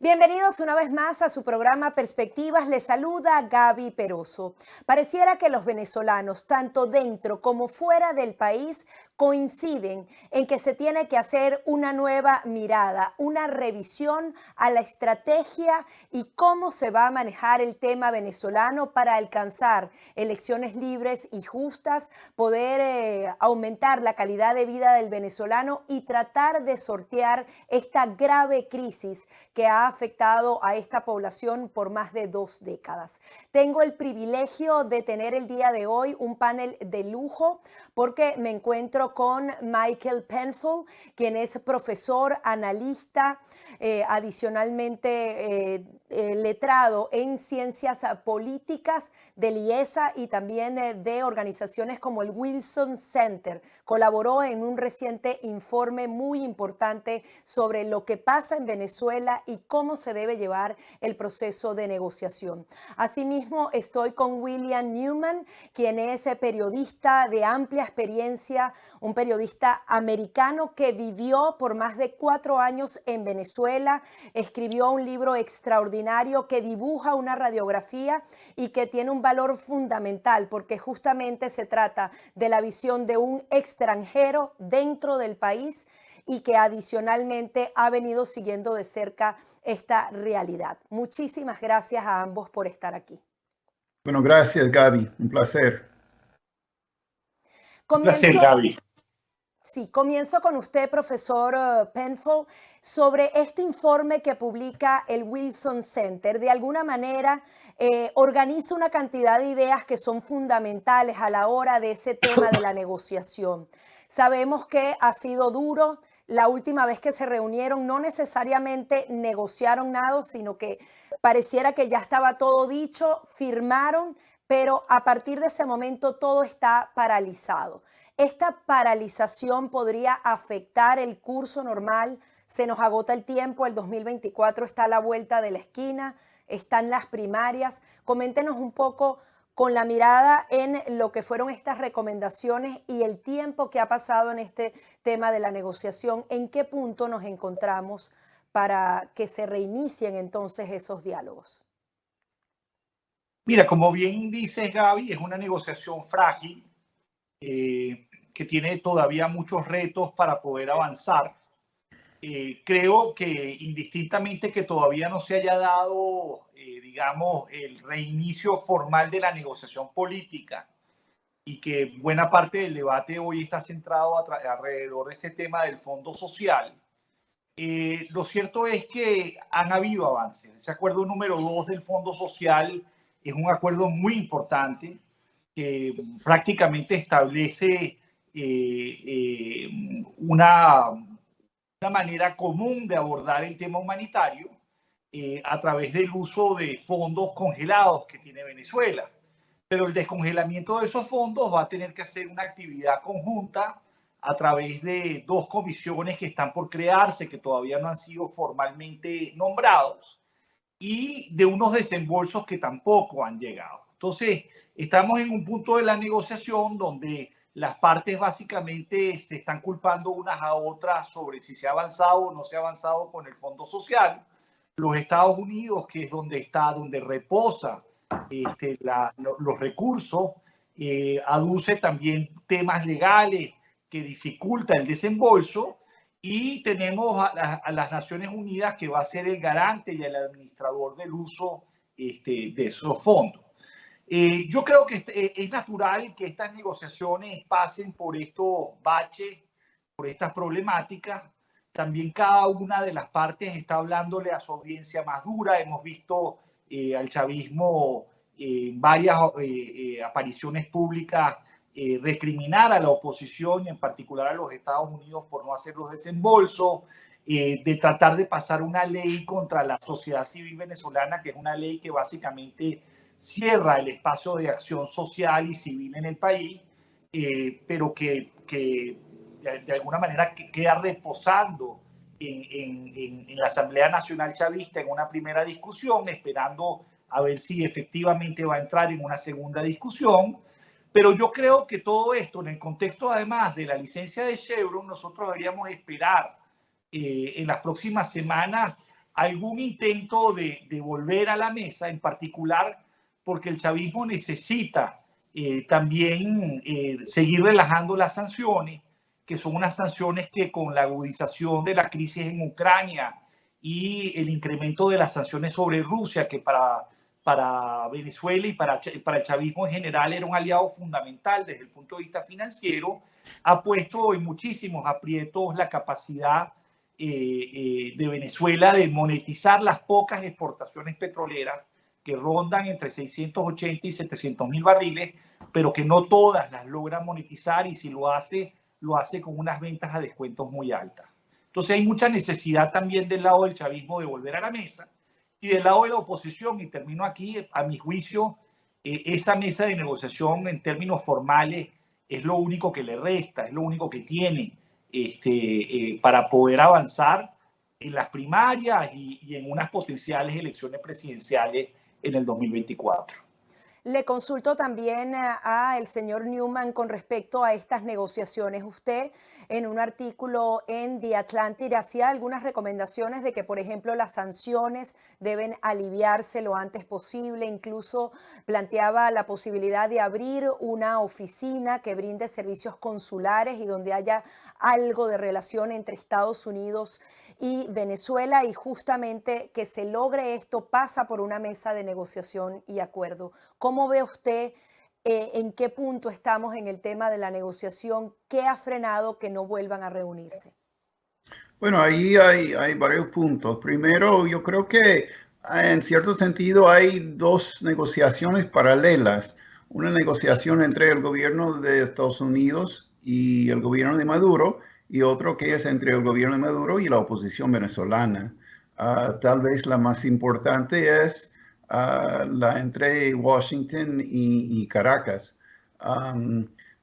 Bienvenidos una vez más a su programa Perspectivas. Les saluda Gaby Peroso. Pareciera que los venezolanos, tanto dentro como fuera del país, coinciden en que se tiene que hacer una nueva mirada, una revisión a la estrategia y cómo se va a manejar el tema venezolano para alcanzar elecciones libres y justas, poder aumentar la calidad de vida del venezolano y tratar de sortear esta grave crisis que ha afectado a esta población por más de 2 décadas. Tengo el privilegio de tener el día de hoy un panel de lujo porque me encuentro con Michael Penfold, quien es profesor, analista, adicionalmente letrado en ciencias políticas del IESA y también de organizaciones como el Wilson Center. Colaboró en un reciente informe muy importante sobre lo que pasa en Venezuela y cómo se debe llevar el proceso de negociación. Asimismo, estoy con William Newman, quien es periodista de amplia experiencia, un periodista americano que vivió por más de 4 años en Venezuela, escribió un libro extraordinario que dibuja una radiografía y que tiene un valor fundamental porque justamente se trata de la visión de un extranjero dentro del país y que adicionalmente ha venido siguiendo de cerca esta realidad. Muchísimas gracias a ambos por estar aquí. Bueno, gracias, Gaby. Un placer. Un placer, Gaby. Sí, comienzo con usted, profesor Penfold, sobre este informe que publica el Wilson Center. De alguna manera organiza una cantidad de ideas que son fundamentales a la hora de ese tema de la negociación. Sabemos que ha sido duro. La última vez que se reunieron no necesariamente negociaron nada, sino que pareciera que ya estaba todo dicho, firmaron, pero a partir de ese momento todo está paralizado. ¿Esta paralización podría afectar el curso normal? Se nos agota el tiempo, el 2024 está a la vuelta de la esquina, están las primarias. Coméntenos un poco con la mirada en lo que fueron estas recomendaciones y el tiempo que ha pasado en este tema de la negociación. ¿En qué punto nos encontramos para que se reinicien entonces esos diálogos? Mira, como bien dices, Gaby, es una negociación frágil que tiene todavía muchos retos para poder avanzar. Creo que indistintamente que todavía no se haya dado, digamos, el reinicio formal de la negociación política y que buena parte del debate hoy está centrado alrededor de este tema del Fondo Social, lo cierto es que han habido avances. Ese acuerdo número 2 del Fondo Social es un acuerdo muy importante que prácticamente establece una manera común de abordar el tema humanitario a través del uso de fondos congelados que tiene Venezuela. Pero el descongelamiento de esos fondos va a tener que hacer una actividad conjunta a través de 2 comisiones que están por crearse, que todavía no han sido formalmente nombrados, y de unos desembolsos que tampoco han llegado. Entonces, estamos en un punto de la negociación donde las partes básicamente se están culpando unas a otras sobre si se ha avanzado o no se ha avanzado con el Fondo Social. Los Estados Unidos, que es donde reposa los recursos, aduce también temas legales que dificultan el desembolso, y tenemos a las Naciones Unidas, que va a ser el garante y el administrador del uso de esos fondos. Yo creo que es natural que estas negociaciones pasen por estos baches, por estas problemáticas. También cada una de las partes está hablándole a su audiencia más dura. Hemos visto al chavismo en varias apariciones públicas recriminar a la oposición y en particular a los Estados Unidos por no hacer los desembolsos, de tratar de pasar una ley contra la sociedad civil venezolana, que es una ley que básicamente cierra el espacio de acción social y civil en el país, pero que de alguna manera queda reposando en la Asamblea Nacional Chavista en una primera discusión, esperando a ver si efectivamente va a entrar en una segunda discusión. Pero yo creo que todo esto, en el contexto además de la licencia de Chevron, nosotros deberíamos esperar en las próximas semanas algún intento de volver a la mesa, en particular porque el chavismo necesita también seguir relajando las sanciones, que son unas sanciones que con la agudización de la crisis en Ucrania y el incremento de las sanciones sobre Rusia, que para Venezuela y para el chavismo en general era un aliado fundamental desde el punto de vista financiero, ha puesto en muchísimos aprietos la capacidad de Venezuela de monetizar las pocas exportaciones petroleras que rondan entre 680 y 700 mil barriles, pero que no todas las logran monetizar, y si lo hace con unas ventas a descuentos muy altas. Entonces hay mucha necesidad también del lado del chavismo de volver a la mesa, y del lado de la oposición, y termino aquí, a mi juicio, esa mesa de negociación en términos formales es lo único que le resta, es lo único que tiene para poder avanzar en las primarias y en unas potenciales elecciones presidenciales en el 2024. Le consulto también al señor Newman con respecto a estas negociaciones. Usted en un artículo en The Atlantic hacía algunas recomendaciones de que, por ejemplo, las sanciones deben aliviarse lo antes posible. Incluso planteaba la posibilidad de abrir una oficina que brinde servicios consulares y donde haya algo de relación entre Estados Unidos y Venezuela, y justamente que se logre esto pasa por una mesa de negociación y acuerdo. ¿Cómo ve usted en qué punto estamos en el tema de la negociación? ¿Qué ha frenado que no vuelvan a reunirse? Bueno, ahí hay varios puntos. Primero, yo creo que en cierto sentido hay dos negociaciones paralelas. Una negociación entre el gobierno de Estados Unidos y el gobierno de Maduro, y otro que es entre el gobierno de Maduro y la oposición venezolana. Tal vez la más importante es la entre Washington y Caracas.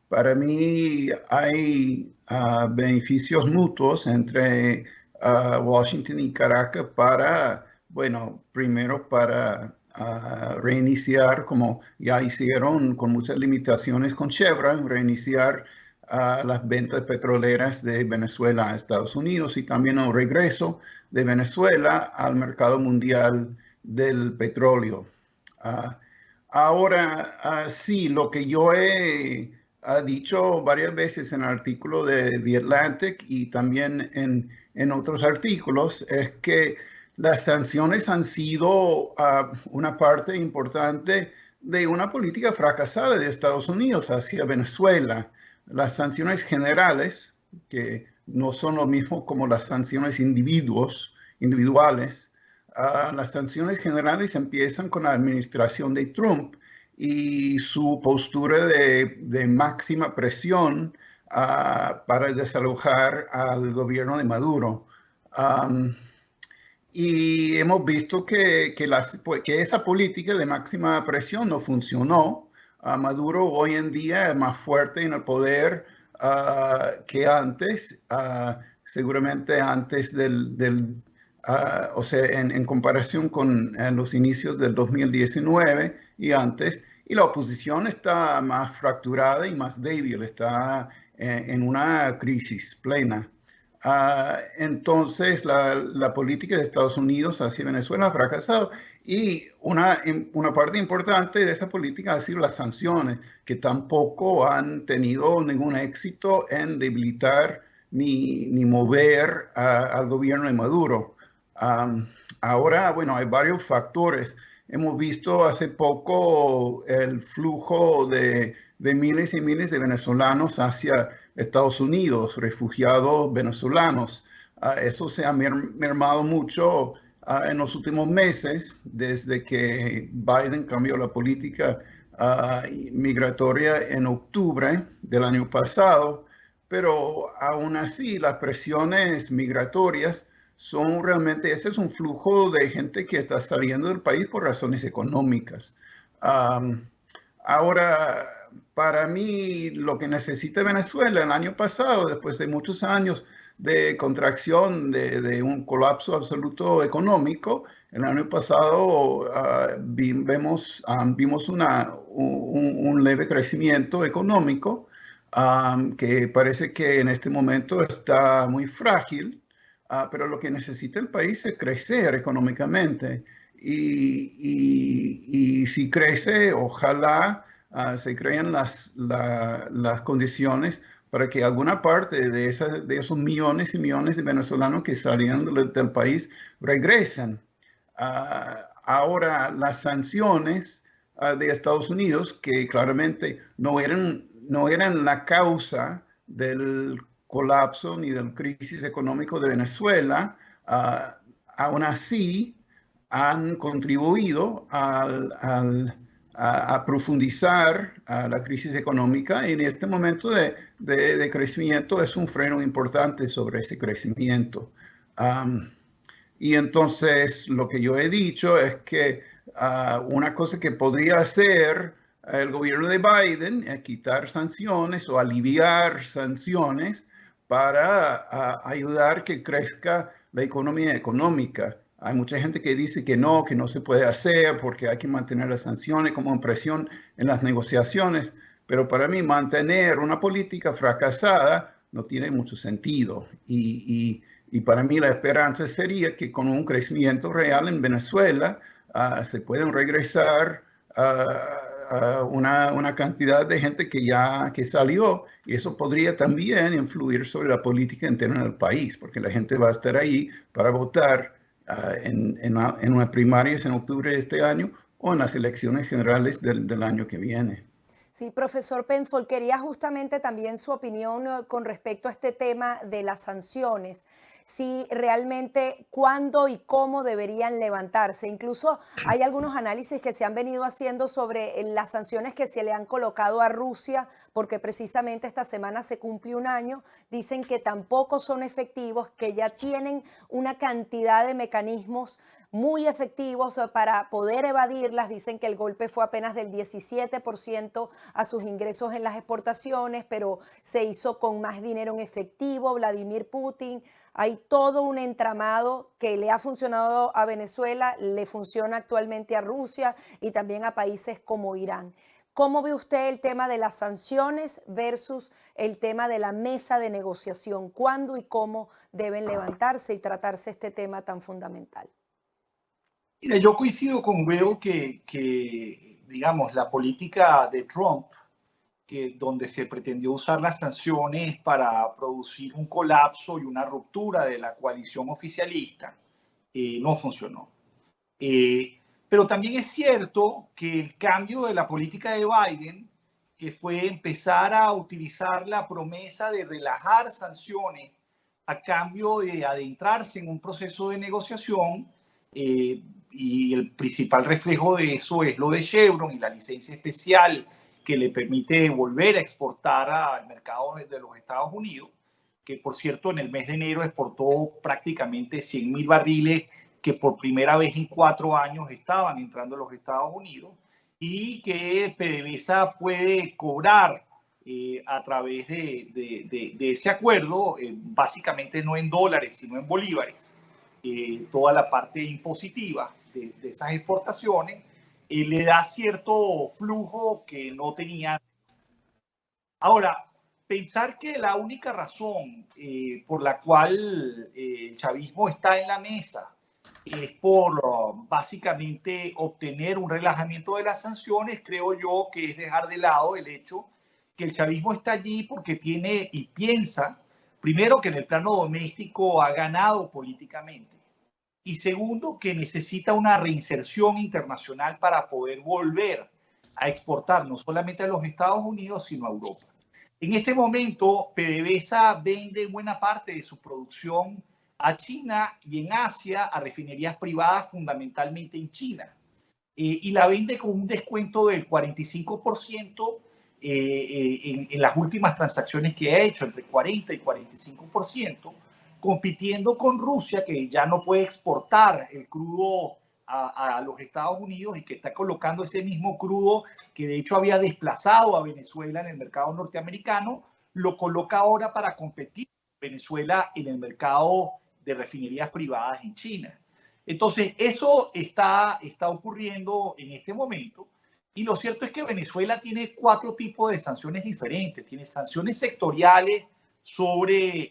Para mí hay beneficios mutuos entre Washington y Caracas para, bueno, primero para reiniciar, como ya hicieron con muchas limitaciones con Chevron, reiniciar las ventas petroleras de Venezuela a Estados Unidos, y también un regreso de Venezuela al mercado mundial del petróleo. Ahora, sí, lo que yo he dicho varias veces en el artículo de The Atlantic y también en otros artículos es que las sanciones han sido una parte importante de una política fracasada de Estados Unidos hacia Venezuela. Las sanciones generales, que no son lo mismo como las sanciones individuales, las sanciones generales empiezan con la administración de Trump y su postura de máxima presión para desalojar al gobierno de Maduro. Y hemos visto que esa política de máxima presión no funcionó. Maduro hoy en día es más fuerte en el poder que antes, seguramente antes o sea, en comparación con los inicios del 2019 y antes, y la oposición está más fracturada y más débil, está en una crisis plena. Entonces, la política de Estados Unidos hacia Venezuela ha fracasado, y una parte importante de esa política ha sido las sanciones, que tampoco han tenido ningún éxito en debilitar ni mover al gobierno de Maduro. Ahora, bueno, hay varios factores. Hemos visto hace poco el flujo de miles y miles de venezolanos hacia Estados Unidos, refugiados venezolanos. Eso se ha mermado mucho en los últimos meses, desde que Biden cambió la política migratoria en octubre del año pasado, pero aún así las presiones migratorias son realmente, ese es un flujo de gente que está saliendo del país por razones económicas. Ahora, para mí, lo que necesita Venezuela el año pasado, después de muchos años de contracción, de un colapso absoluto económico, el año pasado vimos un leve crecimiento económico que parece que en este momento está muy frágil. pero lo que necesita el país es crecer económicamente. Y si crece, ojalá se creen las condiciones para que alguna parte de esos millones y millones de venezolanos que salieron del país regresen. Ahora, las sanciones de Estados Unidos, que claramente no eran la causa del colapso ni de la crisis económica de Venezuela, aún así han contribuido a profundizar la crisis económica, y en este momento de crecimiento es un freno importante sobre ese crecimiento. Y entonces lo que yo he dicho es que una cosa que podría hacer el gobierno de Biden es quitar sanciones o aliviar sanciones para ayudar que crezca la economía económica. Hay mucha gente que dice que no se puede hacer porque hay que mantener las sanciones como presión en las negociaciones, pero para mí mantener una política fracasada no tiene mucho sentido. Y para mí la esperanza sería que con un crecimiento real en Venezuela se pueden regresar una cantidad de gente que salió, y eso podría también influir sobre la política interna del país, porque la gente va a estar ahí para votar en unas primarias en octubre de este año o en las elecciones generales del año que viene. Sí, profesor Penfold, quería justamente también su opinión con respecto a este tema de las sanciones. Si realmente cuándo y cómo deberían levantarse. Incluso hay algunos análisis que se han venido haciendo sobre las sanciones que se le han colocado a Rusia, porque precisamente esta semana se cumple un año. Dicen que tampoco son efectivos, que ya tienen una cantidad de mecanismos muy efectivos para poder evadirlas. Dicen que el golpe fue apenas del 17% a sus ingresos en las exportaciones, pero se hizo con más dinero en efectivo. Vladimir Putin, hay todo un entramado que le ha funcionado a Venezuela, le funciona actualmente a Rusia y también a países como Irán. ¿Cómo ve usted el tema de las sanciones versus el tema de la mesa de negociación? ¿Cuándo y cómo deben levantarse y tratarse este tema tan fundamental? Mira, yo coincido con Will que, digamos, la política de Trump, donde se pretendió usar las sanciones para producir un colapso y una ruptura de la coalición oficialista, no funcionó. Pero también es cierto que el cambio de la política de Biden, que fue empezar a utilizar la promesa de relajar sanciones a cambio de adentrarse en un proceso de negociación, y el principal reflejo de eso es lo de Chevron y la licencia especial que le permite volver a exportar al mercado de los Estados Unidos, que por cierto en el mes de enero exportó prácticamente 100.000 barriles que por primera vez en 4 años estaban entrando a los Estados Unidos, y que PDVSA puede cobrar a través de ese acuerdo, básicamente no en dólares, sino en bolívares, toda la parte impositiva de esas exportaciones, le da cierto flujo que no tenía. Ahora, pensar que la única razón por la cual el chavismo está en la mesa es por básicamente obtener un relajamiento de las sanciones, creo yo que es dejar de lado el hecho que el chavismo está allí porque tiene y piensa, primero, que en el plano doméstico ha ganado políticamente, y segundo, que necesita una reinserción internacional para poder volver a exportar no solamente a los Estados Unidos, sino a Europa. En este momento, PDVSA vende buena parte de su producción a China y en Asia a refinerías privadas, fundamentalmente en China. Y la vende con un descuento del 45% en las últimas transacciones que ha hecho, entre 40 y 45%, compitiendo con Rusia, que ya no puede exportar el crudo a los Estados Unidos y que está colocando ese mismo crudo que de hecho había desplazado a Venezuela en el mercado norteamericano, lo coloca ahora para competir con Venezuela en el mercado de refinerías privadas en China. Entonces, eso está ocurriendo en este momento, y lo cierto es que Venezuela tiene 4 tipos de sanciones diferentes. Tiene sanciones sectoriales sobre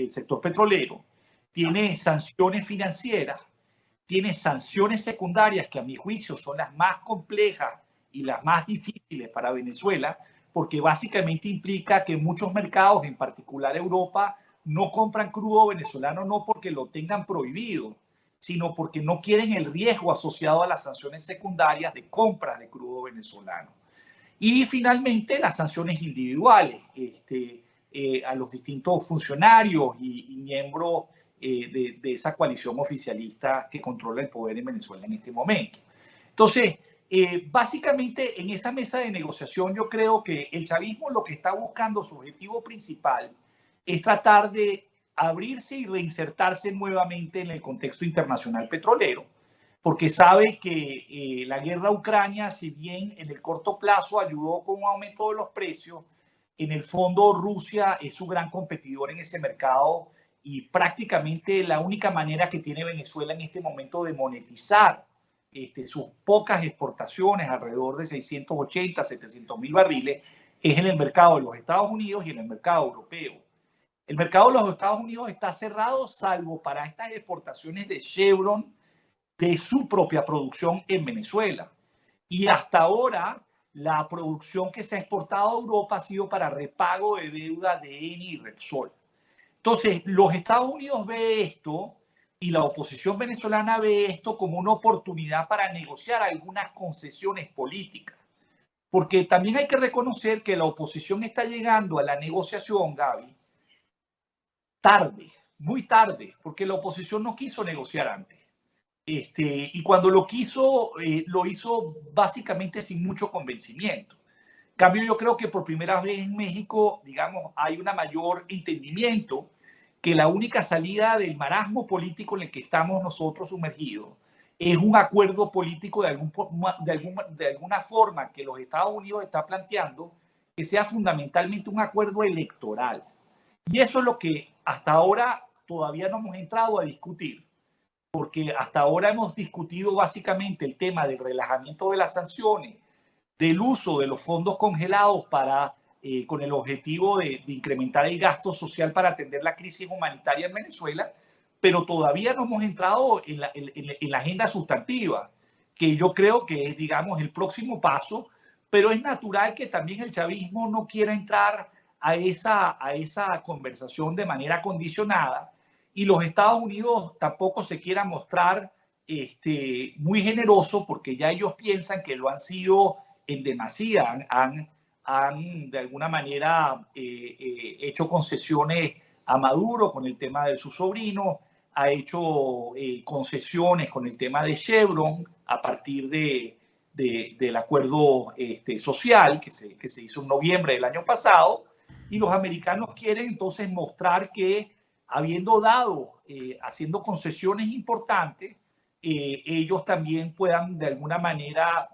el sector petrolero, tiene sanciones financieras, tiene sanciones secundarias que a mi juicio son las más complejas y las más difíciles para Venezuela, porque básicamente implica que muchos mercados, en particular Europa, no compran crudo venezolano no porque lo tengan prohibido, sino porque no quieren el riesgo asociado a las sanciones secundarias de compra de crudo venezolano. Y finalmente las sanciones individuales a los distintos funcionarios y miembros de esa coalición oficialista que controla el poder en Venezuela en este momento. Entonces, básicamente en esa mesa de negociación yo creo que el chavismo lo que está buscando, su objetivo principal, es tratar de abrirse y reinsertarse nuevamente en el contexto internacional petrolero, porque sabe que la guerra a Ucrania, si bien en el corto plazo ayudó con un aumento de los precios, en el fondo Rusia es su gran competidor en ese mercado y prácticamente la única manera que tiene Venezuela en este momento de monetizar sus pocas exportaciones, alrededor de 680, 700 mil barriles, es en el mercado de los Estados Unidos y en el mercado europeo. El mercado de los Estados Unidos está cerrado salvo para estas exportaciones de Chevron de su propia producción en Venezuela. Y hasta ahora la producción que se ha exportado a Europa ha sido para repago de deuda de Eni y Repsol. Entonces, los Estados Unidos ve esto y la oposición venezolana ve esto como una oportunidad para negociar algunas concesiones políticas. Porque también hay que reconocer que la oposición está llegando a la negociación, Gaby, tarde, muy tarde, porque la oposición no quiso negociar antes. Y cuando lo hizo básicamente sin mucho convencimiento. En cambio, yo creo que por primera vez en México, digamos, hay un mayor entendimiento que la única salida del marasmo político en el que estamos nosotros sumergidos es un acuerdo político de alguna forma que los Estados Unidos está planteando, que sea fundamentalmente un acuerdo electoral. Y eso es lo que hasta ahora todavía no hemos entrado a discutir, porque hasta ahora hemos discutido básicamente el tema del relajamiento de las sanciones, del uso de los fondos congelados con el objetivo de incrementar el gasto social para atender la crisis humanitaria en Venezuela, pero todavía no hemos entrado en la agenda sustantiva, que yo creo que es, digamos, el próximo paso, pero es natural que también el chavismo no quiera entrar a esa conversación de manera condicionada y los Estados Unidos tampoco se quieran mostrar muy generoso porque ya ellos piensan que lo han sido en demasía, han de alguna manera hecho concesiones a Maduro con el tema de su sobrino, ha hecho concesiones con el tema de Chevron a partir del acuerdo social que se hizo en noviembre del año pasado, y los americanos quieren entonces mostrar que habiendo dado, haciendo concesiones importantes, ellos también puedan de alguna manera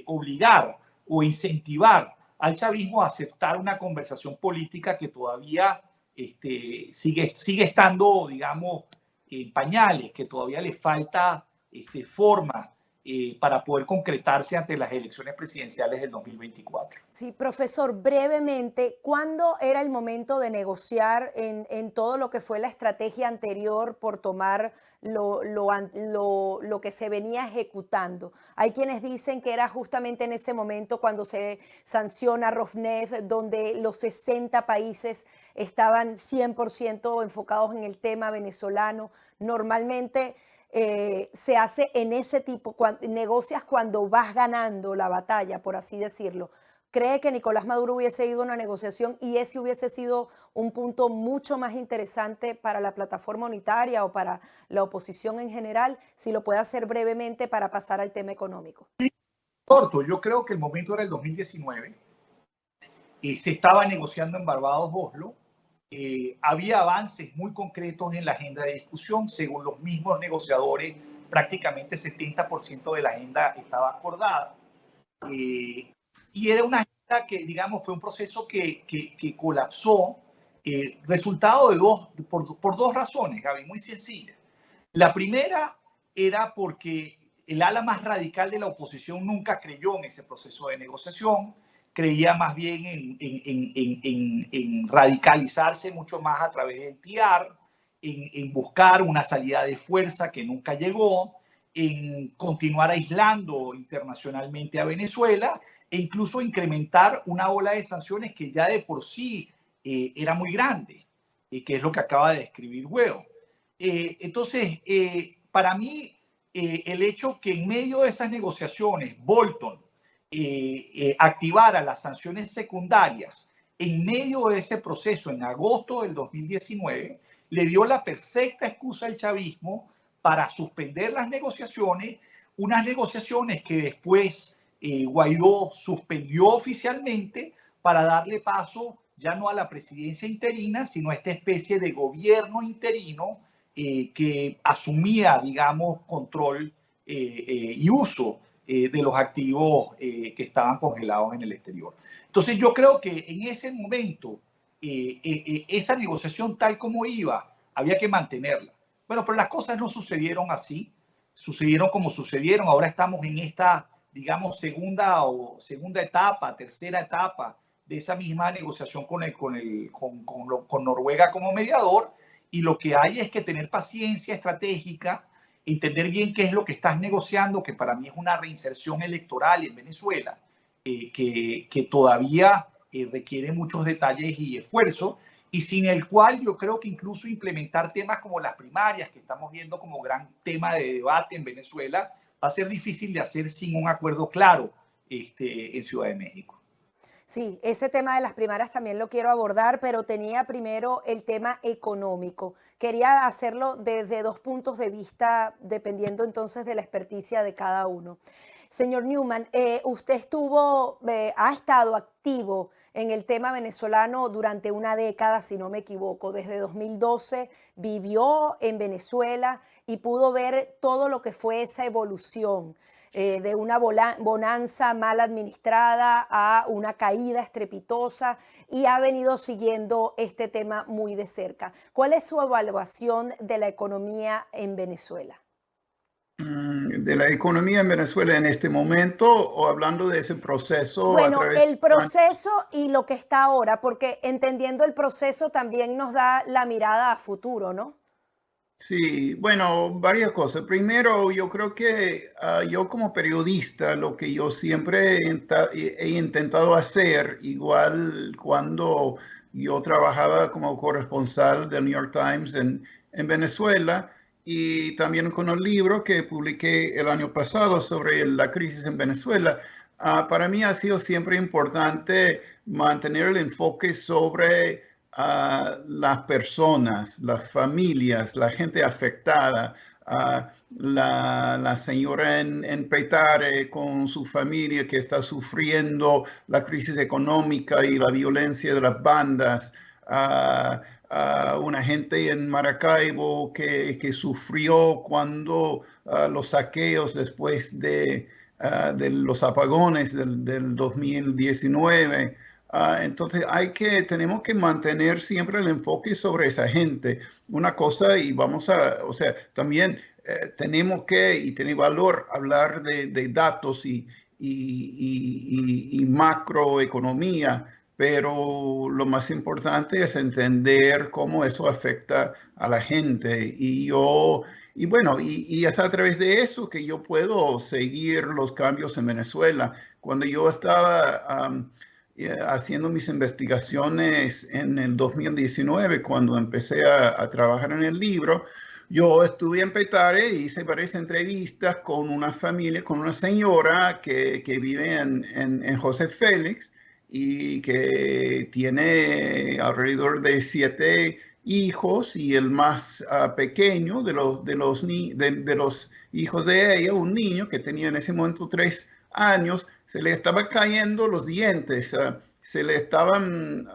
obligar o incentivar al chavismo a aceptar una conversación política que todavía sigue estando, digamos, en pañales, que todavía le falta forma para poder concretarse ante las elecciones presidenciales del 2024. Sí, profesor, brevemente, ¿cuándo era el momento de negociar en todo lo que fue la estrategia anterior por tomar lo que se venía ejecutando? Hay quienes dicen que era justamente en ese momento cuando se sanciona Rosneft, donde los 60 países estaban 100% enfocados en el tema venezolano. Normalmente se hace en ese tipo, negocias cuando vas ganando la batalla, por así decirlo. ¿Cree que Nicolás Maduro hubiese ido a una negociación y ese hubiese sido un punto mucho más interesante para la plataforma unitaria o para la oposición en general? Si lo puede hacer brevemente para pasar al tema económico. Sí, corto, yo creo que el momento era el 2019. Se estaba negociando en Barbados, Oslo. Había avances muy concretos en la agenda de discusión. Según los mismos negociadores, prácticamente 70% de la agenda estaba acordada. Y era una agenda que, digamos, fue un proceso que colapsó, resultado de por dos razones, Gaby, muy sencillas. La primera era porque el ala más radical de la oposición nunca creyó en ese proceso de negociación, creía más bien en radicalizarse mucho más a través del TIAR en buscar una salida de fuerza que nunca llegó, en continuar aislando internacionalmente a Venezuela e incluso incrementar una ola de sanciones que ya de por sí era muy grande, que es lo que acaba de describir Hugo. Entonces, para mí, el hecho que en medio de esas negociaciones Bolton activara las sanciones secundarias en medio de ese proceso en agosto del 2019, le dio la perfecta excusa al chavismo para suspender las negociaciones, unas negociaciones que después Guaidó suspendió oficialmente para darle paso ya no a la presidencia interina, sino a esta especie de gobierno interino que asumía, digamos, control y uso de los activos que estaban congelados en el exterior. Entonces yo creo que en ese momento esa negociación tal como iba, había que mantenerla. Bueno, pero las cosas no sucedieron así, sucedieron como sucedieron. Ahora estamos en esta, digamos, segunda etapa, tercera etapa de esa misma negociación con Noruega como mediador, y lo que hay es que tener paciencia estratégica, entender bien qué es lo que estás negociando, que para mí es una reinserción electoral en Venezuela, que todavía requiere muchos detalles y esfuerzo, y sin el cual yo creo que incluso implementar temas como las primarias, que estamos viendo como gran tema de debate en Venezuela, va a ser difícil de hacer sin un acuerdo claro en Ciudad de México. Sí, ese tema de las primarias también lo quiero abordar, pero tenía primero el tema económico. Quería hacerlo desde dos puntos de vista, dependiendo entonces de la experticia de cada uno. Señor Newman, usted ha estado activo en el tema venezolano durante una década, si no me equivoco. Desde 2012 vivió en Venezuela y pudo ver todo lo que fue esa evolución de una bonanza mal administrada a una caída estrepitosa, y ha venido siguiendo este tema muy de cerca. ¿Cuál es su evaluación de la economía en Venezuela? De la economía en Venezuela en este momento, o hablando de ese proceso a Bueno, través el proceso y lo que está ahora, porque entendiendo el proceso también nos da la mirada a futuro, ¿no? Sí, bueno, varias cosas. Primero, yo creo que yo como periodista, lo que yo siempre he intentado hacer, igual cuando yo trabajaba como corresponsal del New York Times en Venezuela, y también con el libro que publiqué el año pasado sobre la crisis en Venezuela, para mí ha sido siempre importante mantener el enfoque sobre a las personas, las familias, la gente afectada, la señora en Petare con su familia que está sufriendo la crisis económica y la violencia de las bandas, una gente en Maracaibo que sufrió cuando los saqueos después de los apagones del 2019. Entonces tenemos que mantener siempre el enfoque sobre esa gente. Una cosa, y o sea, también tenemos que, y tiene valor hablar de datos y macroeconomía, pero lo más importante es entender cómo eso afecta a la gente. Y bueno, y es a través de eso que yo puedo seguir los cambios en Venezuela. Cuando yo estaba haciendo mis investigaciones en el 2019, cuando empecé a trabajar en el libro, yo estuve en Petare y hice varias entrevistas con una familia, con una señora que vive en José Félix y que tiene alrededor de 7 hijos, y el más pequeño de los hijos de ella, un niño que tenía en ese momento 3 años, se le estaban cayendo los dientes, se le estaban,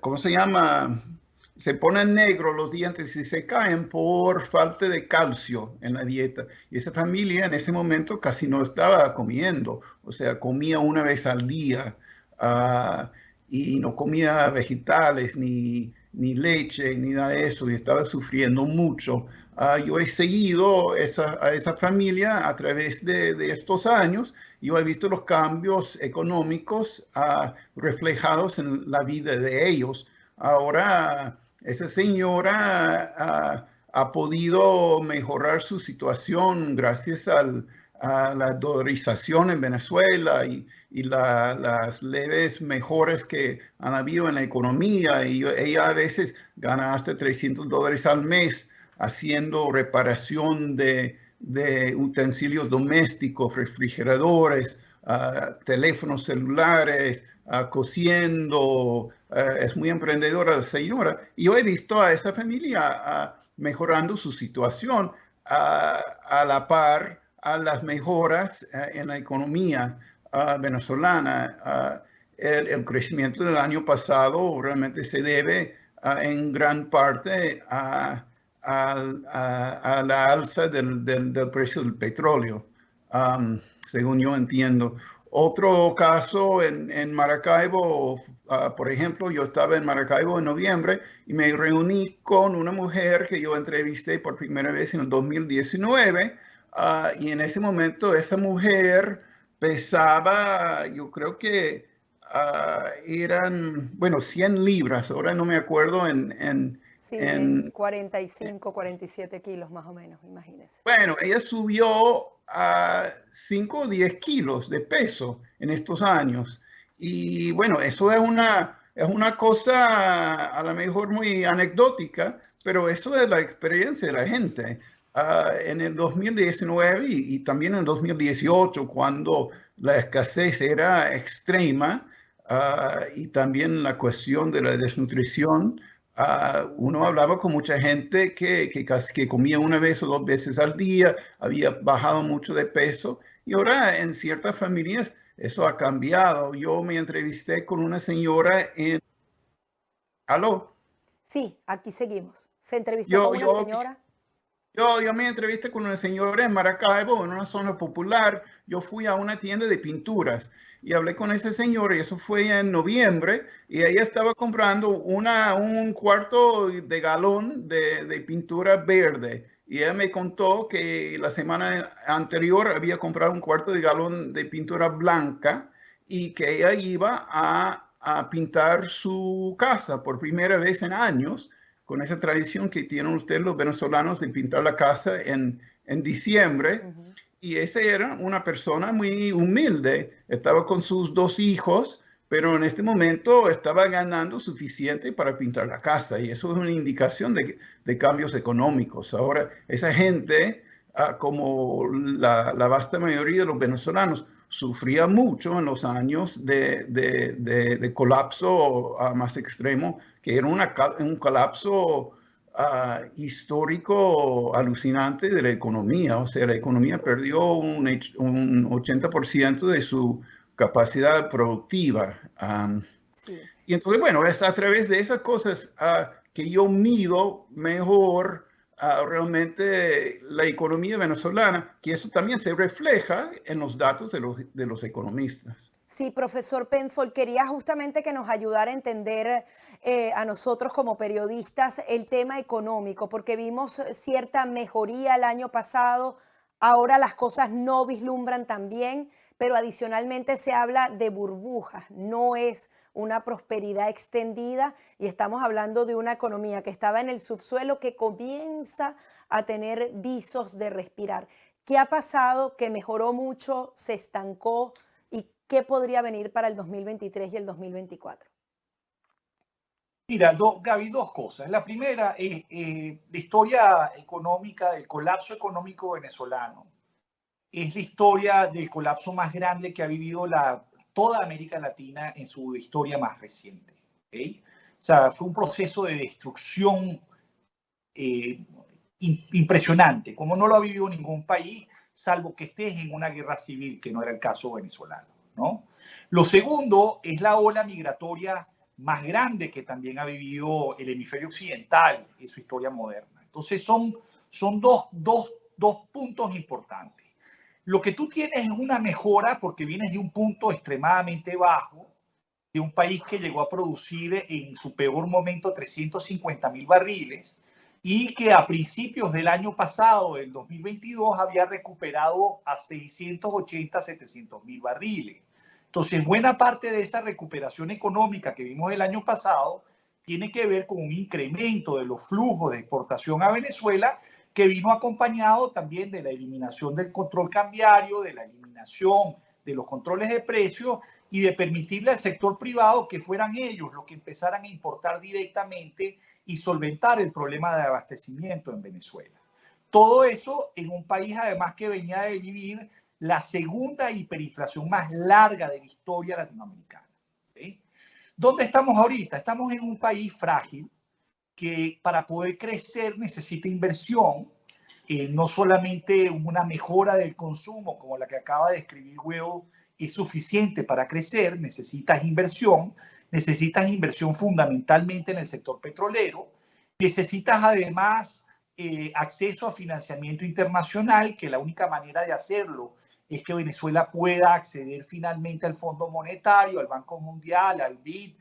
¿cómo se llama? Se ponen negros los dientes y se caen por falta de calcio en la dieta. Y esa familia en ese momento casi no estaba comiendo, o sea, comía una vez al día, y no comía vegetales ni leche ni nada de eso, y estaba sufriendo mucho. Yo he seguido a esa familia a través de estos años. Yo he visto los cambios económicos reflejados en la vida de ellos. Ahora, esa señora ha podido mejorar su situación gracias a la dolarización en Venezuela y las leves mejoras que han habido en la economía. Y ella a veces gana hasta $300 al mes haciendo reparación de utensilios domésticos, refrigeradores, teléfonos celulares, cosiendo. Es muy emprendedora la señora. Y yo he visto a esa familia mejorando su situación a la par a las mejoras en la economía venezolana. El crecimiento del año pasado realmente se debe en gran parte a la alza del precio del petróleo, según yo entiendo. Otro caso en Maracaibo, por ejemplo, yo estaba en Maracaibo en noviembre y me reuní con una mujer que yo entrevisté por primera vez en el 2019, y en ese momento esa mujer pesaba, yo creo que eran, bueno, 100 libras, ahora no me acuerdo Sí, en 45, 47 kilos más o menos, imagínese. bueno, ella subió a 5 o 10 kilos de peso en estos años. Y bueno, eso es una cosa a lo mejor muy anecdótica, pero eso es la experiencia de la gente. En el 2019 y también en el 2018, cuando la escasez era extrema, y también la cuestión de la desnutrición, uno hablaba con mucha gente que comía una vez o dos veces al día, había bajado mucho de peso y ahora en ciertas familias eso ha cambiado. Yo me entrevisté con una señora en... ¿Aló? Sí, aquí seguimos. ¿Se entrevistó Yo, con una yo, señora? yo me entrevisté con una señora en Maracaibo, en una zona popular. Yo fui a una tienda de pinturas y hablé con esa señora y eso fue en noviembre y ella estaba comprando un cuarto de galón de pintura verde. Y ella me contó que la semana anterior había comprado un cuarto de galón de pintura blanca y que ella iba a pintar su casa por primera vez en años con esa tradición que tienen ustedes los venezolanos de pintar la casa en diciembre. Ujú. Y esa era una persona muy humilde, estaba con sus dos hijos, pero en este momento estaba ganando suficiente para pintar la casa. Y eso es una indicación de cambios económicos. Ahora, esa gente, como la vasta mayoría de los venezolanos, sufría mucho en los años de colapso más extremo, que era un colapso histórico alucinante de la economía. O sea, la Sí, economía perdió un 80% de su capacidad productiva. sí. Y entonces, bueno, es a través de esas cosas que yo mido mejor realmente la economía venezolana, que eso también se refleja en los datos de los economistas. Sí, profesor Penfold, quería justamente que nos ayudara a entender a nosotros como periodistas el tema económico, porque vimos cierta mejoría el año pasado, ahora las cosas no vislumbran tan bien, pero adicionalmente se habla de burbujas, no es una prosperidad extendida y estamos hablando de una economía que estaba en el subsuelo que comienza a tener visos de respirar. ¿Qué ha pasado? ¿Que mejoró mucho? ¿Se estancó? ¿Y qué podría venir para el 2023 y el 2024? Mira, Gaby, dos cosas. La primera es la historia económica del colapso económico venezolano. Es la historia del colapso más grande que ha vivido toda América Latina en su historia más reciente. ¿Okay? O sea, fue un proceso de destrucción impresionante, como no lo ha vivido ningún país, salvo que estés en una guerra civil, que no era el caso venezolano, ¿no? Lo segundo es la ola migratoria más grande que también ha vivido el hemisferio occidental en su historia moderna. Entonces son dos puntos importantes. Lo que tú tienes es una mejora porque vienes de un punto extremadamente bajo, de un país que llegó a producir en su peor momento 350.000 barriles y que a principios del año pasado, del 2022, había recuperado a 680, 700.000 barriles. Entonces, buena parte de esa recuperación económica que vimos el año pasado tiene que ver con un incremento de los flujos de exportación a Venezuela que vino acompañado también de la eliminación del control cambiario, de la eliminación de los controles de precios y de permitirle al sector privado que fueran ellos los que empezaran a importar directamente y solventar el problema de abastecimiento en Venezuela. Todo eso en un país además que venía de vivir la segunda hiperinflación más larga de la historia latinoamericana. ¿Sí? ¿Dónde estamos ahorita? Estamos en un país frágil que para poder crecer necesita inversión, no solamente una mejora del consumo como la que acaba de escribir Will es suficiente para crecer, necesitas inversión fundamentalmente en el sector petrolero, necesitas además acceso a financiamiento internacional, que la única manera de hacerlo es que Venezuela pueda acceder finalmente al Fondo Monetario, al Banco Mundial, al BID,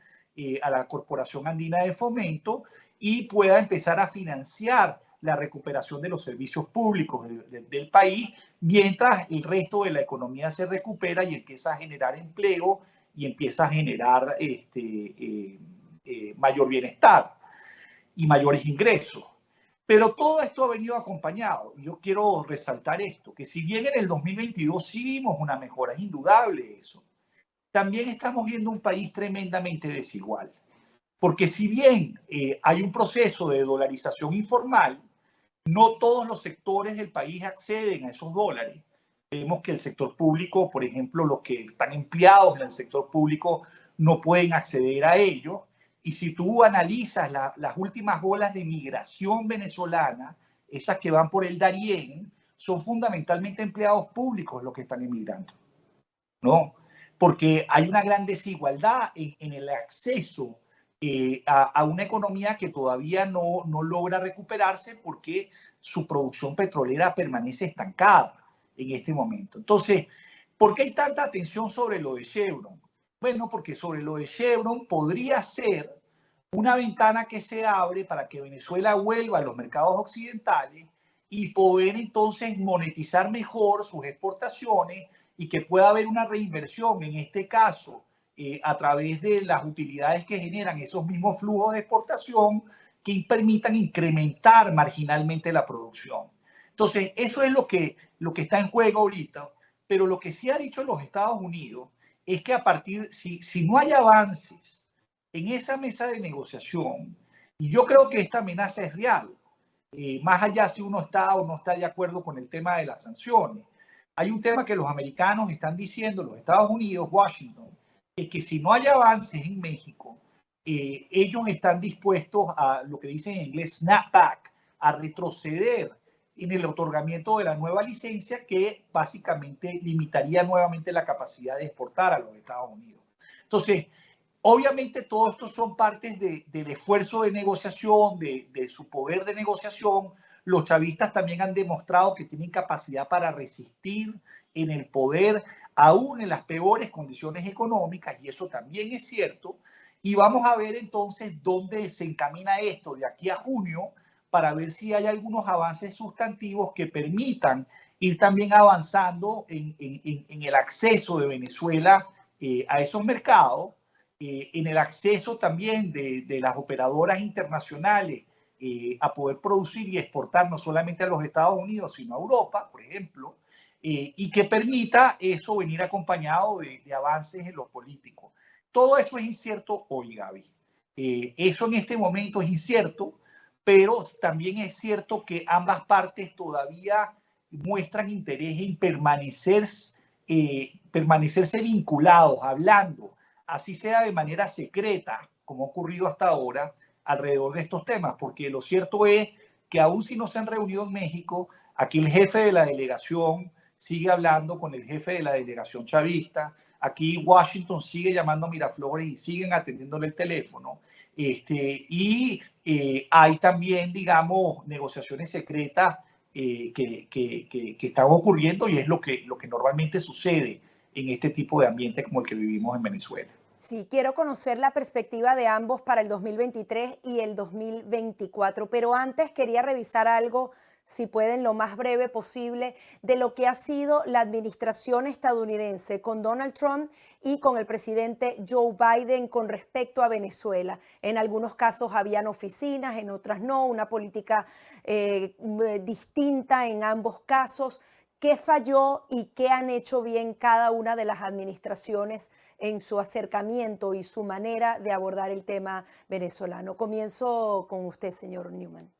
a la Corporación Andina de Fomento, y pueda empezar a financiar la recuperación de los servicios públicos del país, mientras el resto de la economía se recupera y empieza a generar empleo y empieza a generar mayor bienestar y mayores ingresos. Pero todo esto ha venido acompañado, y yo quiero resaltar esto, que si bien en el 2022 sí vimos una mejora, es indudable eso, también estamos viendo un país tremendamente desigual. Porque si bien hay un proceso de dolarización informal, no todos los sectores del país acceden a esos dólares. Vemos que el sector público, por ejemplo, los que están empleados en el sector público no pueden acceder a ello. Y si tú analizas las últimas olas de migración venezolana, esas que van por el Darién, son fundamentalmente empleados públicos los que están emigrando, ¿no? Porque hay una gran desigualdad en el acceso a una economía que todavía no logra recuperarse porque su producción petrolera permanece estancada en este momento. Entonces, ¿por qué hay tanta atención sobre lo de Chevron? Bueno, porque sobre lo de Chevron podría ser una ventana que se abre para que Venezuela vuelva a los mercados occidentales y poder entonces monetizar mejor sus exportaciones y que pueda haber una reinversión, en este caso, a través de las utilidades que generan esos mismos flujos de exportación que permitan incrementar marginalmente la producción. Entonces, eso es lo que está en juego ahorita, pero lo que sí ha dicho los Estados Unidos es que si no hay avances en esa mesa de negociación, y yo creo que esta amenaza es real, más allá si uno está o no está de acuerdo con el tema de las sanciones, hay un tema que los americanos están diciendo, los Estados Unidos, Washington, es que si no hay avances en México, ellos están dispuestos a lo que dicen en inglés snapback, a retroceder en el otorgamiento de la nueva licencia que básicamente limitaría nuevamente la capacidad de exportar a los Estados Unidos. Entonces, obviamente todo esto son partes del esfuerzo de negociación, de su poder de negociación. Los chavistas también han demostrado que tienen capacidad para resistir en el poder, aún en las peores condiciones económicas, y eso también es cierto. Y vamos a ver entonces dónde se encamina esto de aquí a junio para ver si hay algunos avances sustantivos que permitan ir también avanzando en el acceso de Venezuela a esos mercados, en el acceso también de las operadoras internacionales a poder producir y exportar no solamente a los Estados Unidos, sino a Europa, por ejemplo, y que permita eso venir acompañado de avances en lo político. Todo eso es incierto hoy, Gaby. Eso en este momento es incierto, pero también es cierto que ambas partes todavía muestran interés en permanecerse vinculados, hablando, así sea de manera secreta, como ha ocurrido hasta ahora, alrededor de estos temas, porque lo cierto es que aún si no se han reunido en México, aquí el jefe de la delegación sigue hablando con el jefe de la delegación chavista, aquí Washington sigue llamando a Miraflores y siguen atendiéndole el teléfono, y hay también, digamos, negociaciones secretas que están ocurriendo y es lo que normalmente sucede en este tipo de ambiente como el que vivimos en Venezuela. Sí, quiero conocer la perspectiva de ambos para el 2023 y el 2024, pero antes quería revisar algo si pueden, lo más breve posible, de lo que ha sido la administración estadounidense con Donald Trump y con el presidente Joe Biden con respecto a Venezuela. En algunos casos habían oficinas, en otras no, una política distinta en ambos casos. ¿Qué falló y qué han hecho bien cada una de las administraciones en su acercamiento y su manera de abordar el tema venezolano? Comienzo con usted, señor Newman.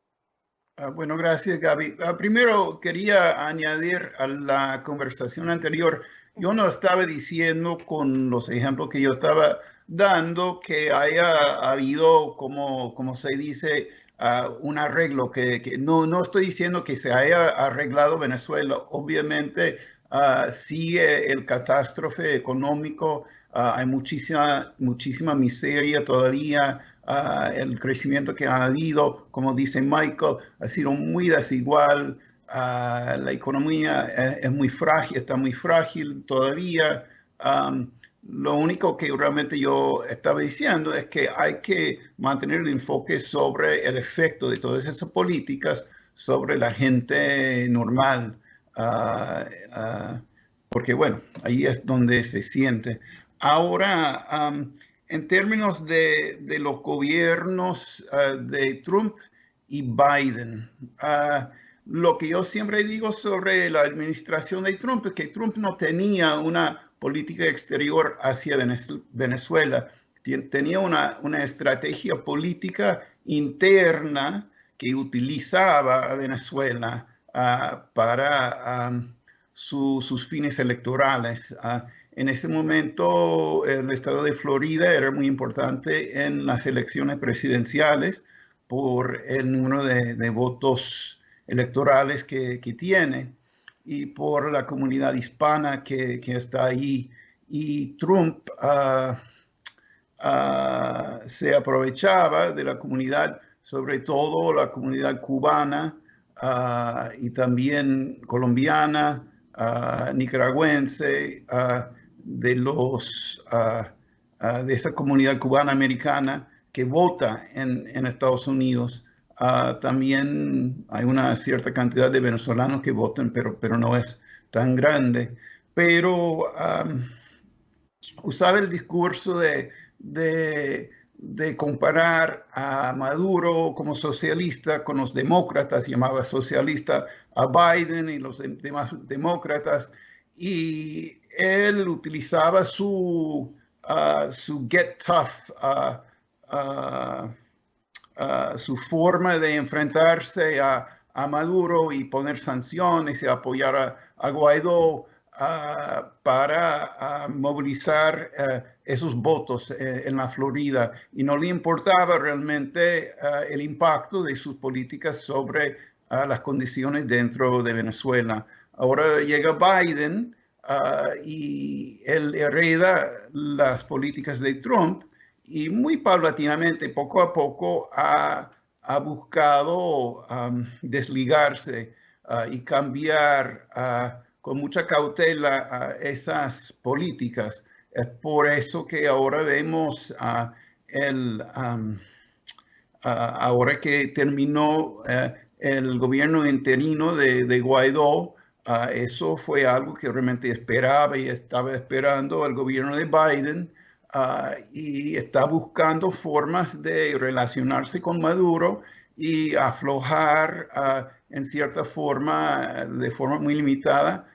Bueno, gracias, Gaby. Primero quería añadir a la conversación anterior, yo no estaba diciendo con los ejemplos que yo estaba dando que haya habido, como se dice, un arreglo, que no estoy diciendo que se haya arreglado Venezuela. Obviamente, sí, el catástrofe económico, hay muchísima miseria todavía. El crecimiento que ha habido, como dice Michael, ha sido muy desigual. La economía es muy frágil, está muy frágil todavía. Lo único que realmente yo estaba diciendo es que hay que mantener el enfoque sobre el efecto de todas esas políticas sobre la gente normal, porque bueno, ahí es donde se siente. Ahora, en términos de los gobiernos de Trump y Biden, lo que yo siempre digo sobre la administración de Trump es que Trump no tenía una política exterior hacia Venezuela, tenía una estrategia política interna que utilizaba a Venezuela para sus fines electorales. En ese momento, el estado de Florida era muy importante en las elecciones presidenciales por el número de votos electorales que tiene y por la comunidad hispana que está ahí. Y Trump se aprovechaba de la comunidad, sobre todo la comunidad cubana y también colombiana, nicaragüense, de esa comunidad cubana americana que vota en Estados Unidos. También hay una cierta cantidad de venezolanos que votan, pero no es tan grande. Pero usaba el discurso de comparar a Maduro como socialista con los demócratas, llamaba socialista a Biden y los demás demócratas, y él utilizaba su get tough, su forma de enfrentarse a Maduro y poner sanciones y apoyar a Guaidó para movilizar esos votos en la Florida, y no le importaba realmente el impacto de sus políticas sobre las condiciones dentro de Venezuela. Ahora llega Biden y él hereda las políticas de Trump y muy paulatinamente, poco a poco, ha buscado desligarse y cambiar con mucha cautela esas políticas. Es por eso que ahora vemos ahora que terminó el gobierno interino de Guaidó, eso fue algo que realmente esperaba y estaba esperando el gobierno de Biden, y está buscando formas de relacionarse con Maduro y aflojar en cierta forma, de forma muy limitada,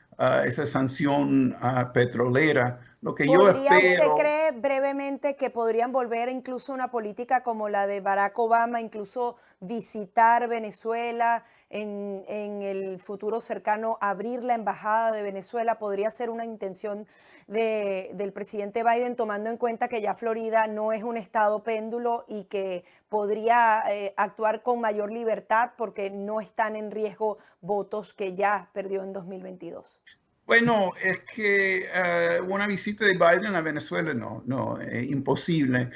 esa sanción petrolera. Lo que yo espero... ¿Usted cree brevemente que podrían volver incluso una política como la de Barack Obama, incluso visitar Venezuela en el futuro cercano, abrir la embajada de Venezuela? ¿Podría ser una intención del presidente Biden, tomando en cuenta que ya Florida no es un estado péndulo y que podría actuar con mayor libertad porque no están en riesgo votos que ya perdió en 2022? Bueno, es que una visita de Biden a Venezuela no, es imposible.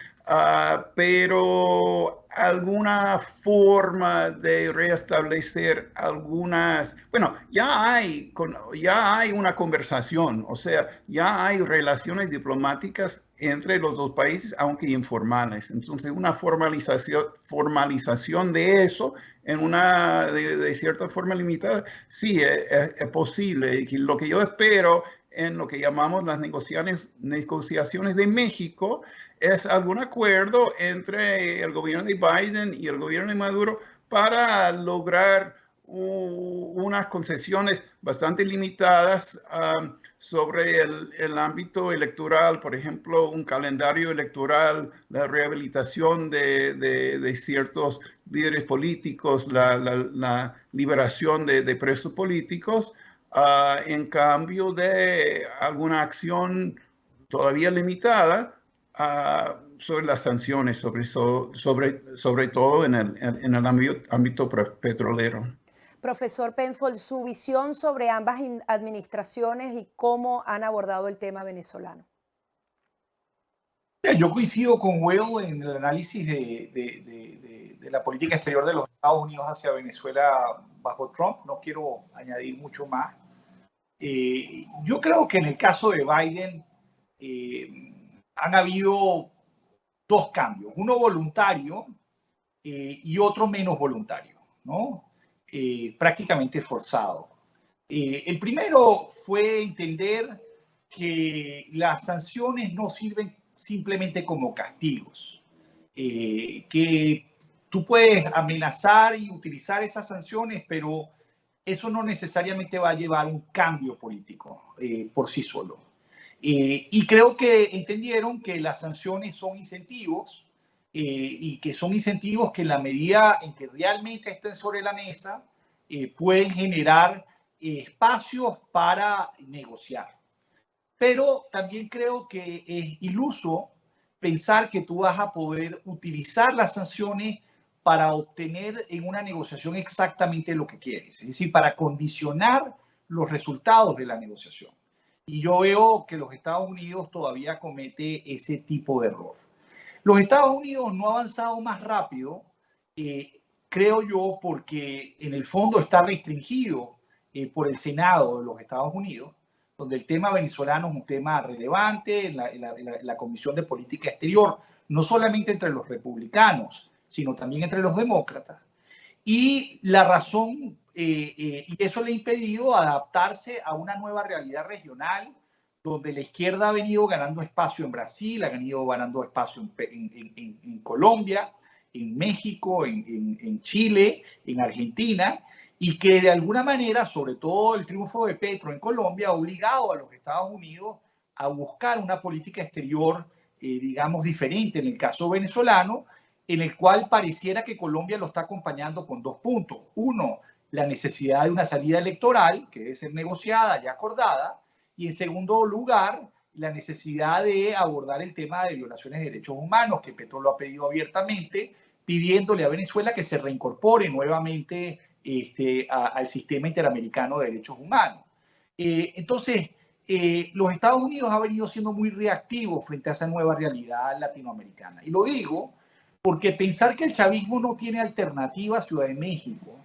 Pero alguna forma de restablecer bueno, ya hay una conversación, o sea, ya hay relaciones diplomáticas entre los dos países, aunque informales. Entonces, una formalización de eso en de cierta forma limitada, sí, es posible. Y lo que yo espero en lo que llamamos las negociaciones de México es algún acuerdo entre el gobierno de Biden y el gobierno de Maduro para lograr unas concesiones bastante limitadas sobre el ámbito electoral, por ejemplo, un calendario electoral, la rehabilitación de ciertos líderes políticos, la liberación de presos políticos, en cambio de alguna acción todavía limitada sobre las sanciones, sobre todo en el ámbito petrolero. Profesor Penfold, su visión sobre ambas administraciones y cómo han abordado el tema venezolano. Yo coincido con Will en el análisis de la política exterior de los Estados Unidos hacia Venezuela bajo Trump. No quiero añadir mucho más. Yo creo que en el caso de Biden han habido dos cambios, uno voluntario y otro menos voluntario, ¿no? Prácticamente forzado. El primero fue entender que las sanciones no sirven simplemente como castigos, que tú puedes amenazar y utilizar esas sanciones, pero eso no necesariamente va a llevar un cambio político por sí solo. Y creo que entendieron que las sanciones son incentivos y que son incentivos que en la medida en que realmente estén sobre la mesa pueden generar espacios para negociar. Pero también creo que es iluso pensar que tú vas a poder utilizar las sanciones para obtener en una negociación exactamente lo que quieres, es decir, para condicionar los resultados de la negociación. Y yo veo que los Estados Unidos todavía comete ese tipo de error. Los Estados Unidos no ha avanzado más rápido, creo yo, porque en el fondo está restringido por el Senado de los Estados Unidos, donde el tema venezolano es un tema relevante en la Comisión de Política Exterior, no solamente entre los republicanos, sino también entre los demócratas. Y la razón, y eso le ha impedido adaptarse a una nueva realidad regional, donde la izquierda ha venido ganando espacio en Brasil, ha venido ganando espacio en Colombia, en México, en Chile, en Argentina, y que de alguna manera, sobre todo el triunfo de Petro en Colombia, ha obligado a los Estados Unidos a buscar una política exterior, digamos, diferente en el caso venezolano, en el cual pareciera que Colombia lo está acompañando con dos puntos. Uno, la necesidad de una salida electoral que debe ser negociada y acordada, y en segundo lugar, la necesidad de abordar el tema de violaciones de derechos humanos, que Petro lo ha pedido abiertamente, pidiéndole a Venezuela que se reincorpore nuevamente al sistema interamericano de derechos humanos. Entonces, los Estados Unidos han venido siendo muy reactivos frente a esa nueva realidad latinoamericana. Y lo digo porque pensar que el chavismo no tiene alternativa a Ciudad de México,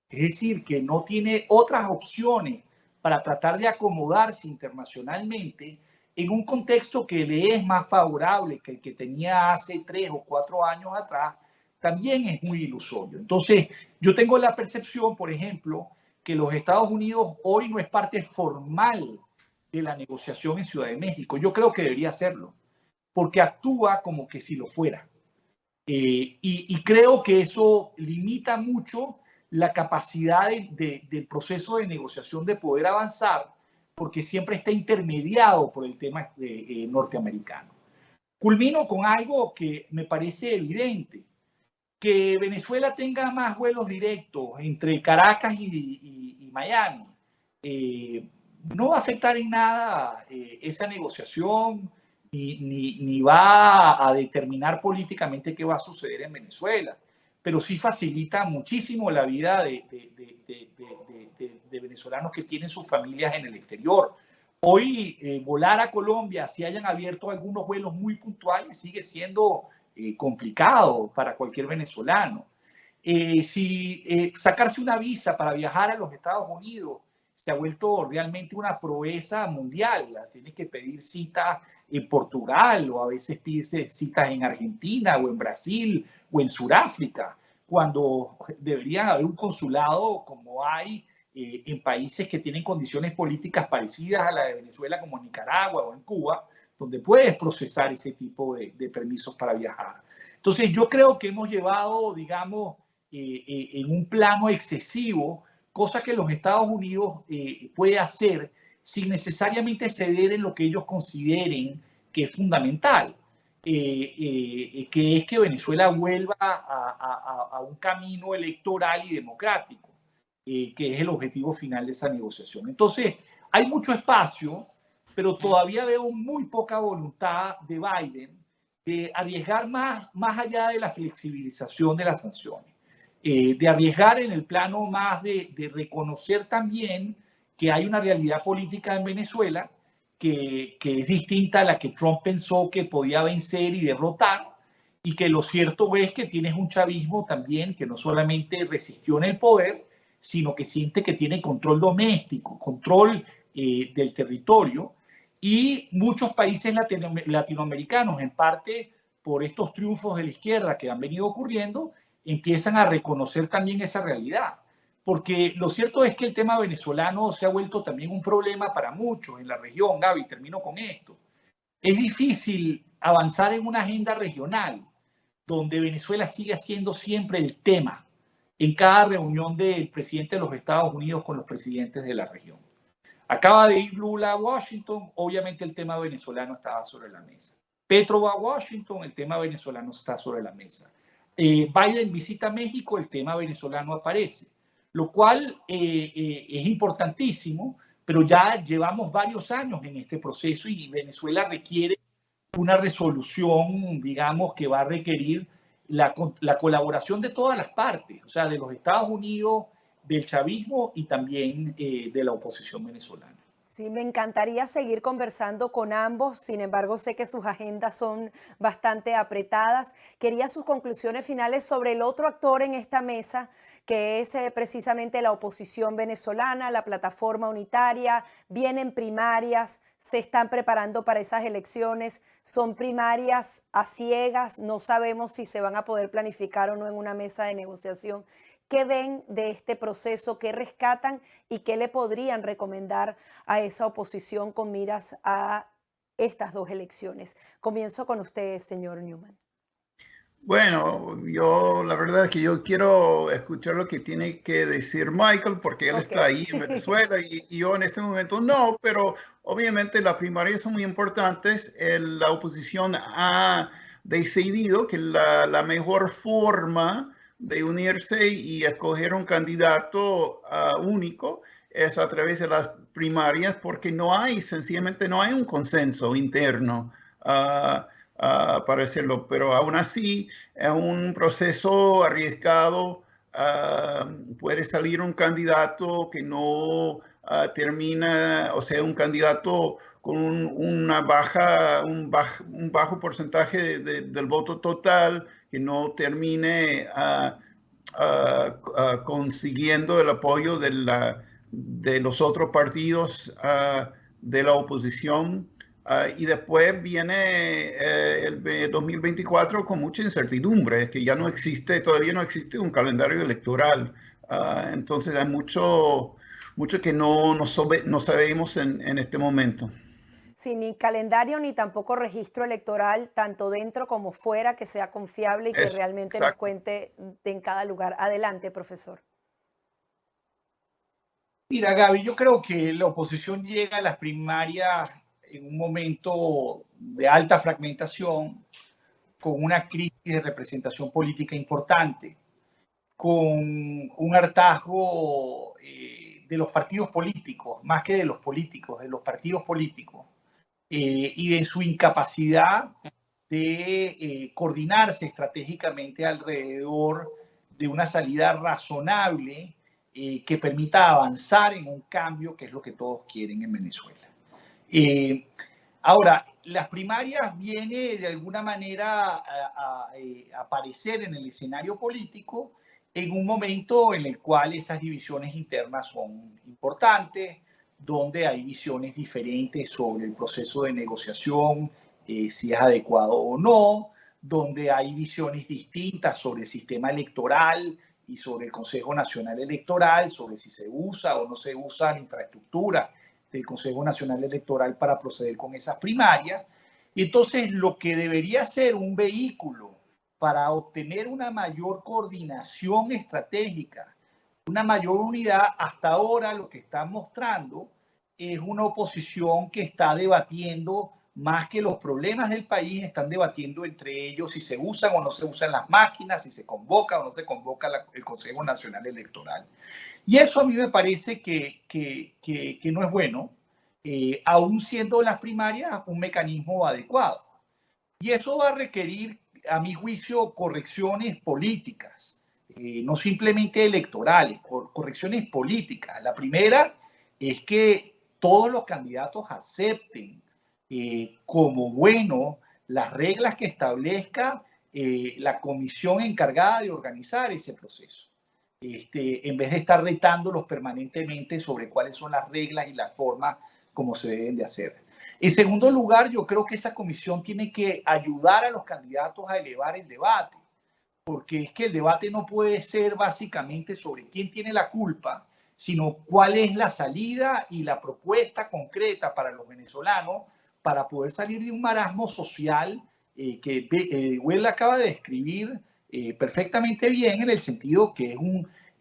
es decir, que no tiene otras opciones para tratar de acomodarse internacionalmente en un contexto que le es más favorable que el que tenía hace 3 o 4 años atrás, también es muy ilusorio. Entonces, yo tengo la percepción, por ejemplo, que los Estados Unidos hoy no es parte formal de la negociación en Ciudad de México. Yo creo que debería hacerlo, porque actúa como que si lo fuera. Y creo que eso limita mucho la capacidad del proceso de negociación de poder avanzar, porque siempre está intermediado por el tema norteamericano. Culmino con algo que me parece evidente. Que Venezuela tenga más vuelos directos entre Caracas y Miami no va a afectar en nada esa negociación ni va a determinar políticamente qué va a suceder en Venezuela, pero sí facilita muchísimo la vida de venezolanos que tienen sus familias en el exterior. Hoy volar a Colombia, si hayan abierto algunos vuelos muy puntuales, sigue siendo complicado para cualquier venezolano. Sacarse una visa para viajar a los Estados Unidos se ha vuelto realmente una proeza mundial. Tienes que pedir cita en Portugal, o a veces pide citas en Argentina o en Brasil o en Sudáfrica, cuando debería haber un consulado como hay en países que tienen condiciones políticas parecidas a la de Venezuela, como en Nicaragua o en Cuba, donde puedes procesar ese tipo de permisos para viajar. Entonces, yo creo que hemos llevado, digamos, en un plano excesivo, cosa que los Estados Unidos puede hacer sin necesariamente ceder en lo que ellos consideren que es fundamental, que es que Venezuela vuelva a un camino electoral y democrático, que es el objetivo final de esa negociación. Entonces, hay mucho espacio, pero todavía veo muy poca voluntad de Biden de arriesgar más allá de la flexibilización de las sanciones, de arriesgar en el plano más de reconocer también que hay una realidad política en Venezuela que es distinta a la que Trump pensó que podía vencer y derrotar, y que lo cierto es que tienes un chavismo también que no solamente resistió en el poder, sino que siente que tiene control doméstico, control del territorio, y muchos países latinoamericanos, en parte por estos triunfos de la izquierda que han venido ocurriendo, empiezan a reconocer también esa realidad. Porque lo cierto es que el tema venezolano se ha vuelto también un problema para muchos en la región. Gaby, termino con esto. Es difícil avanzar en una agenda regional donde Venezuela sigue siendo siempre el tema en cada reunión del presidente de los Estados Unidos con los presidentes de la región. Acaba de ir Lula a Washington, obviamente el tema venezolano estaba sobre la mesa. Petro va a Washington, el tema venezolano está sobre la mesa. Biden visita México, el tema venezolano aparece, lo cual es importantísimo, pero ya llevamos varios años en este proceso y Venezuela requiere una resolución, digamos, que va a requerir la colaboración de todas las partes, o sea, de los Estados Unidos, del chavismo y también de la oposición venezolana. Sí, me encantaría seguir conversando con ambos, sin embargo sé que sus agendas son bastante apretadas. Quería sus conclusiones finales sobre el otro actor en esta mesa, que es precisamente la oposición venezolana, la plataforma unitaria. Vienen primarias, se están preparando para esas elecciones, son primarias a ciegas, no sabemos si se van a poder planificar o no en una mesa de negociación. ¿Qué ven de este proceso? ¿Qué rescatan y qué le podrían recomendar a esa oposición con miras a estas dos elecciones? Comienzo con usted, señor Newman. Bueno, yo la verdad es que yo quiero escuchar lo que tiene que decir Michael, porque él está ahí en Venezuela y yo en este momento no, pero obviamente las primarias son muy importantes. La oposición ha decidido que la mejor forma de unirse y escoger un candidato único es a través de las primarias, porque sencillamente no hay un consenso interno para hacerlo, pero aún así es un proceso arriesgado. Puede salir un candidato que no termina, o sea, un candidato con un bajo porcentaje del voto total, que no termine consiguiendo el apoyo de los otros partidos de la oposición. Y después viene el 2024 con mucha incertidumbre, que ya no existe, todavía no existe un calendario electoral. Entonces hay mucho que no sabemos en este momento. Sí, ni calendario ni tampoco registro electoral, tanto dentro como fuera, que sea confiable y que realmente nos cuente en cada lugar. Adelante, profesor. Mira, Gaby, yo creo que la oposición llega a las primarias en un momento de alta fragmentación, con una crisis de representación política importante, con un hartazgo de los partidos políticos, más que de los políticos, de los partidos políticos, y de su incapacidad de coordinarse estratégicamente alrededor de una salida razonable que permita avanzar en un cambio, que es lo que todos quieren en Venezuela. Ahora, las primarias vienen de alguna manera a aparecer en el escenario político en un momento en el cual esas divisiones internas son importantes, donde hay visiones diferentes sobre el proceso de negociación, si es adecuado o no, donde hay visiones distintas sobre el sistema electoral y sobre el Consejo Nacional Electoral, sobre si se usa o no se usa la infraestructura del Consejo Nacional Electoral para proceder con esas primarias. Y entonces lo que debería ser un vehículo para obtener una mayor coordinación estratégica, una mayor unidad, hasta ahora lo que está mostrando es una oposición que está debatiendo más que los problemas del país, están debatiendo entre ellos si se usan o no se usan las máquinas, si se convoca o no se convoca el Consejo Nacional Electoral. Y eso a mí me parece que no es bueno, aún siendo las primarias un mecanismo adecuado. Y eso va a requerir, a mi juicio, correcciones políticas, no simplemente electorales, correcciones políticas. La primera es que todos los candidatos acepten como bueno las reglas que establezca la comisión encargada de organizar ese proceso. En vez de estar retándolos permanentemente sobre cuáles son las reglas y la forma como se deben de hacer. En segundo lugar, yo creo que esa comisión tiene que ayudar a los candidatos a elevar el debate, porque es que el debate no puede ser básicamente sobre quién tiene la culpa, sino cuál es la salida y la propuesta concreta para los venezolanos para poder salir de un marasmo social que Will acaba de describir perfectamente bien, en el sentido que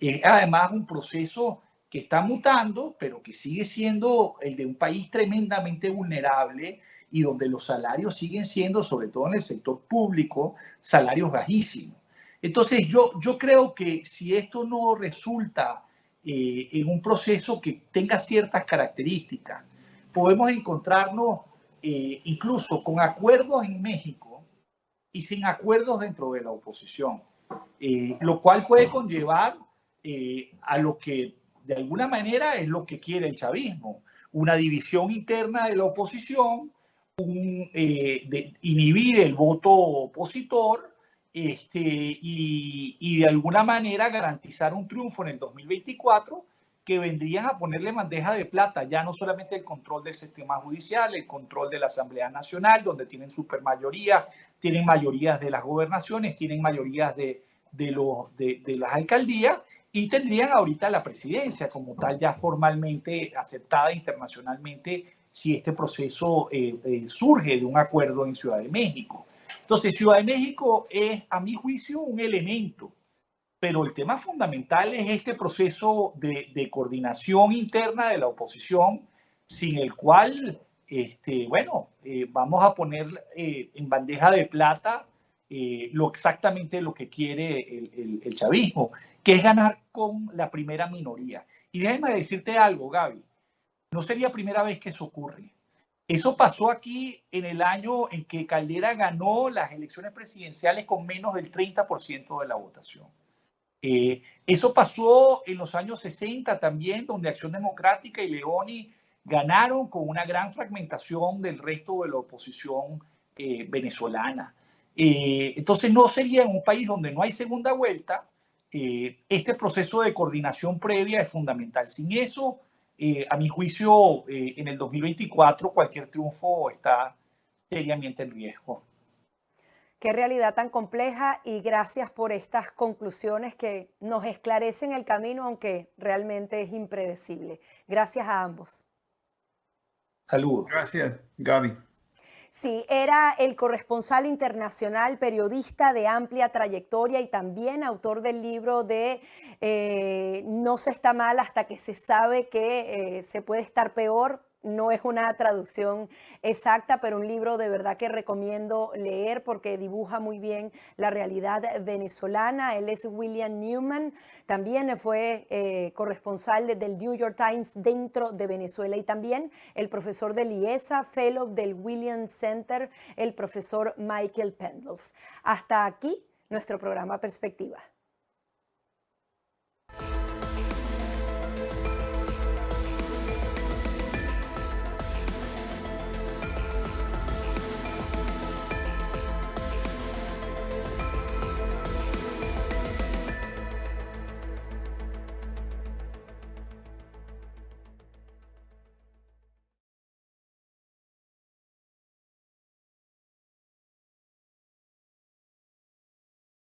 es además un proceso que está mutando, pero que sigue siendo el de un país tremendamente vulnerable y donde los salarios siguen siendo, sobre todo en el sector público, salarios bajísimos. Entonces yo creo que si esto no resulta en un proceso que tenga ciertas características, podemos encontrarnos incluso con acuerdos en México y sin acuerdos dentro de la oposición, lo cual puede conllevar a lo que de alguna manera es lo que quiere el chavismo, una división interna de la oposición, inhibir el voto opositor y de alguna manera garantizar un triunfo en el 2024 que vendrían a ponerle bandeja de plata, ya no solamente el control del sistema judicial, el control de la Asamblea Nacional, donde tienen supermayoría, tienen mayorías de las gobernaciones, tienen mayorías de las alcaldías, y tendrían ahorita la presidencia como tal ya formalmente aceptada internacionalmente si este proceso surge de un acuerdo en Ciudad de México. Entonces, Ciudad de México es, a mi juicio, un elemento, pero el tema fundamental es este proceso de coordinación interna de la oposición, sin el cual, vamos a poner en bandeja de plata exactamente lo que quiere el chavismo, que es ganar con la primera minoría. Y déjame decirte algo, Gaby, no sería primera vez que eso ocurre. Eso pasó aquí en el año en que Caldera ganó las elecciones presidenciales con menos del 30% de la votación. Eso pasó en los años 60 también, donde Acción Democrática y Leoni ganaron con una gran fragmentación del resto de la oposición venezolana. Entonces no sería en un país donde no hay segunda vuelta, este proceso de coordinación previa es fundamental. Sin eso, a mi juicio, en el 2024 cualquier triunfo está seriamente en riesgo. Qué realidad tan compleja, y gracias por estas conclusiones que nos esclarecen el camino, aunque realmente es impredecible. Gracias a ambos. Saludos. Gracias, Gaby. Sí, era el corresponsal internacional, periodista de amplia trayectoria y también autor del libro de No se está mal hasta que se sabe que se puede estar peor. No es una traducción exacta, pero un libro de verdad que recomiendo leer porque dibuja muy bien la realidad venezolana. Él es William Newman, también fue corresponsal del New York Times dentro de Venezuela, y también el profesor de IESA, fellow del Williams Center, el profesor Michael Pendloff. Hasta aquí nuestro programa Perspectiva.